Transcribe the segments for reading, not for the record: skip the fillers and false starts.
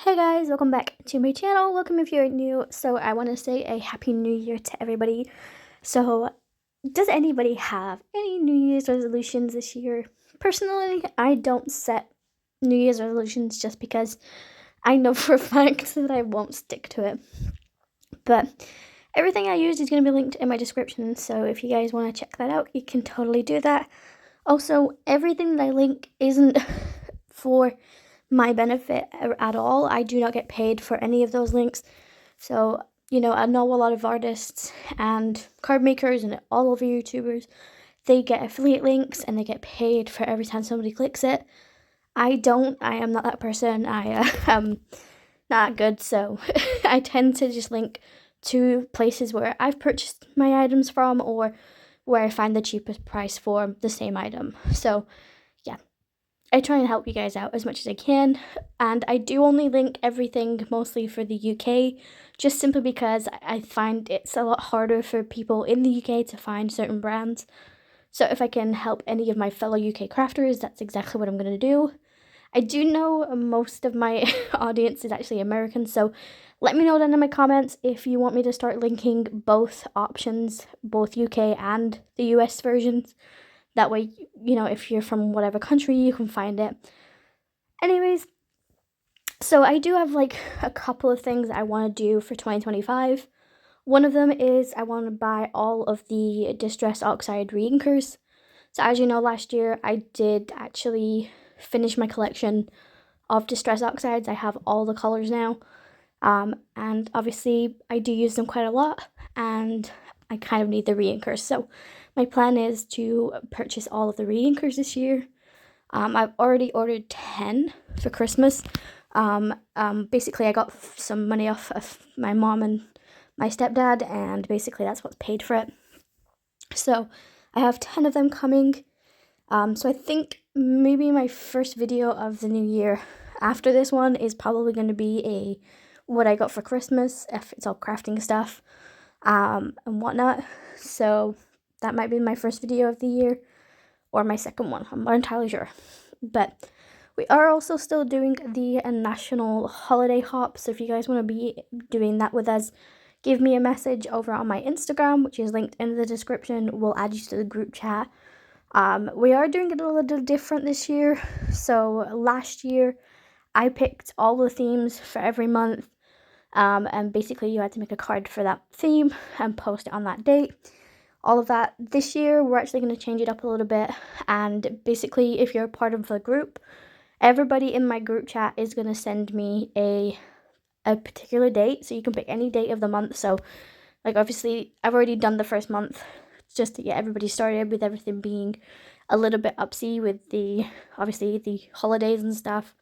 Hey guys, welcome back to my channel. Welcome if you're new. So I want to say a happy new year to everybody. So does anybody have any New Year's resolutions this year? Personally, I don't set New Year's resolutions just because I know for a fact that I won't stick to it. But everything I use is going to be linked in my description, so if you guys want to check that out, you can totally do that. Also, everything that I link isn't for my benefit at all. I do not get paid for any of those links. So, I know a lot of artists and card makers and all over YouTubers, they get affiliate links and they get paid for every time somebody clicks it. I don't. I am not that person. I am not good, so I tend to just link to places where I've purchased my items from or where I find the cheapest price for the same item. So yeah, I try and help you guys out as much as I can, and I do only link everything mostly for the UK, just simply because I find it's a lot harder for people in the UK to find certain brands. So if I can help any of my fellow UK crafters, that's exactly what I'm going to do. I do know most of my audience is actually American, so let me know down in my comments if you want me to start linking both options, both UK and the US versions. That way, if you're from whatever country, you can find it. Anyways, so I do have like a couple of things I want to do for 2025. One of them is I want to buy all of the Distress Oxide reinkers. So as you know, last year I did actually finish my collection of Distress Oxides. I have all the colors now. And obviously I do use them quite a lot, and I kind of need the reinkers. So my plan is to purchase all of the reinkers this year. I've already ordered 10 for Christmas. Basically I got some money off of my mom and my stepdad, and basically that's what's paid for it. So I have 10 of them coming. So I think maybe my first video of the new year after this one is probably going to be what I got for Christmas, if it's all crafting stuff and whatnot. So that might be my first video of the year, or my second one. I'm not entirely sure. But we are also still doing the national holiday hop, so if you guys want to be doing that with us, give me a message over on my Instagram, which is linked in the description. We'll add you to the group chat. We are doing it a little different this year. So last year I picked all the themes for every month, and basically you had to make a card for that theme and post it on that date. All of that. This year we're actually going to change it up a little bit, and basically if you're a part of the group, everybody in my group chat is going to send me a particular date, so you can pick any date of the month. So like obviously I've already done the first month just to get everybody started, with everything being a little bit upsy with the holidays and stuff.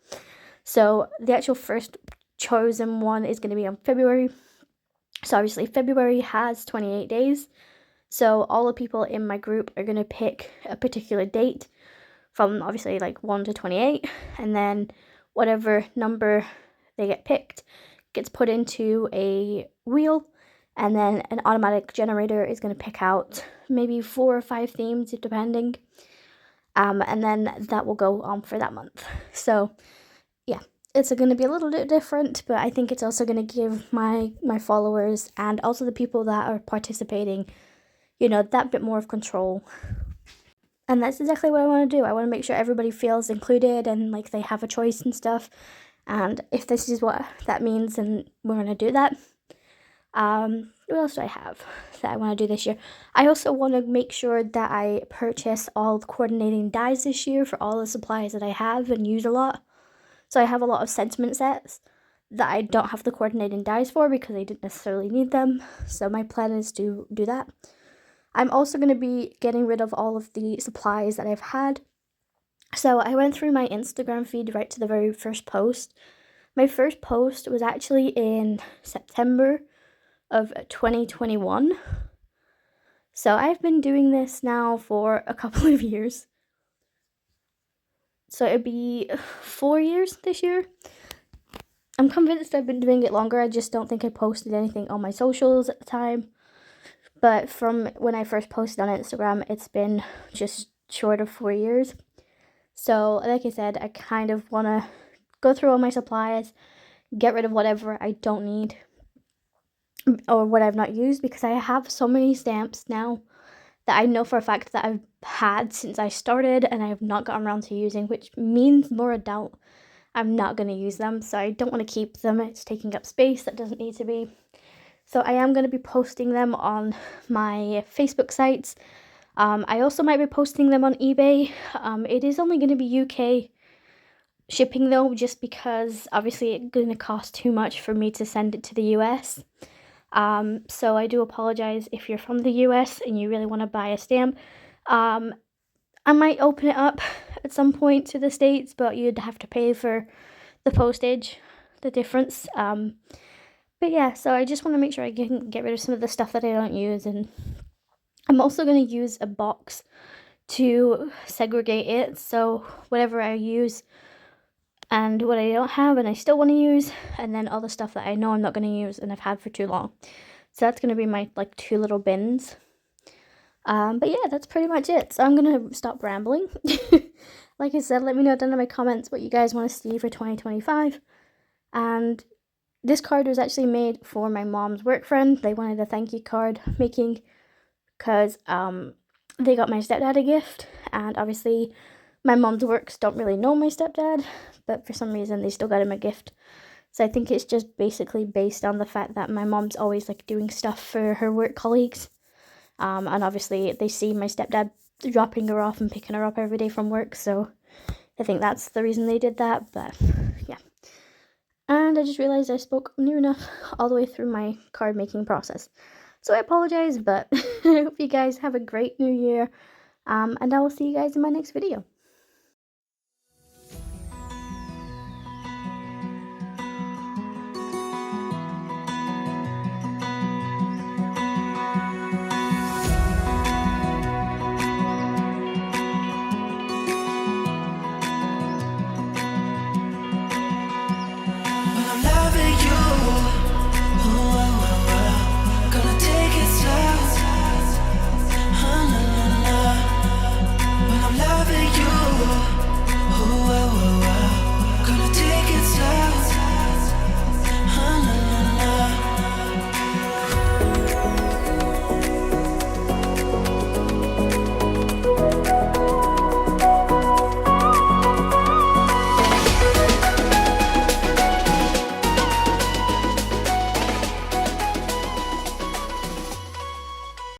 So the actual first chosen one is going to be on February. So obviously February has 28 days. So all the people in my group are going to pick a particular date from obviously like 1 to 28, and then whatever number they get picked gets put into a wheel, and then an automatic generator is going to pick out maybe 4 or 5 themes depending, and then that will go on for that month. So yeah, it's going to be a little bit different, but I think it's also going to give my followers and also the people that are participating, that bit more of control. And that's exactly what I want to do. I want to make sure everybody feels included and like they have a choice and stuff. And if this is what that means, then we're going to do that. What else do I have that I want to do this year? I also want to make sure that I purchase all the coordinating dies this year for all the supplies that I have and use a lot. So I have a lot of sentiment sets that I don't have the coordinating dies for because I didn't necessarily need them. So my plan is to do that. I'm also going to be getting rid of all of the supplies that I've had. So I went through my Instagram feed right to the very first post. My first post was actually in September of 2021. So I've been doing this now for a couple of years. So it'd be 4 years this year. I'm convinced I've been doing it longer. I just don't think I posted anything on my socials at the time. But from when I first posted on Instagram, it's been just short of 4 years. So like I said, I kind of want to go through all my supplies, get rid of whatever I don't need or what I've not used, because I have so many stamps now that I know for a fact that I've had since I started and I have not gotten around to using, which means more a doubt I'm not going to use them. So I don't want to keep them. It's taking up space that doesn't need to be. So I am going to be posting them on my Facebook sites. I also might be posting them on eBay. It is only going to be UK shipping though, just because obviously it's going to cost too much for me to send it to the US. So I do apologize if you're from the US and you really want to buy a stamp. I might open it up at some point to the States, but you'd have to pay for the postage, the difference. But yeah, so I just want to make sure I can get rid of some of the stuff that I don't use, and I'm also going to use a box to segregate it, so whatever I use and what I don't have and I still want to use, and then all the stuff that I know I'm not going to use and I've had for too long. So that's going to be my like 2 little bins. But yeah, that's pretty much it. So I'm going to stop rambling. Like I said, let me know down in my comments what you guys want to see for 2025. And this card was actually made for my mom's work friend. They wanted a thank you card making because they got my stepdad a gift, and obviously my mom's works don't really know my stepdad, but for some reason they still got him a gift. So I think it's just basically based on the fact that my mom's always like doing stuff for her work colleagues. And obviously they see my stepdad dropping her off and picking her up every day from work, so I think that's the reason they did that. But yeah. And I just realized I spoke near enough all the way through my card making process. So I apologize, but I hope you guys have a great new year. And I will see you guys in my next video.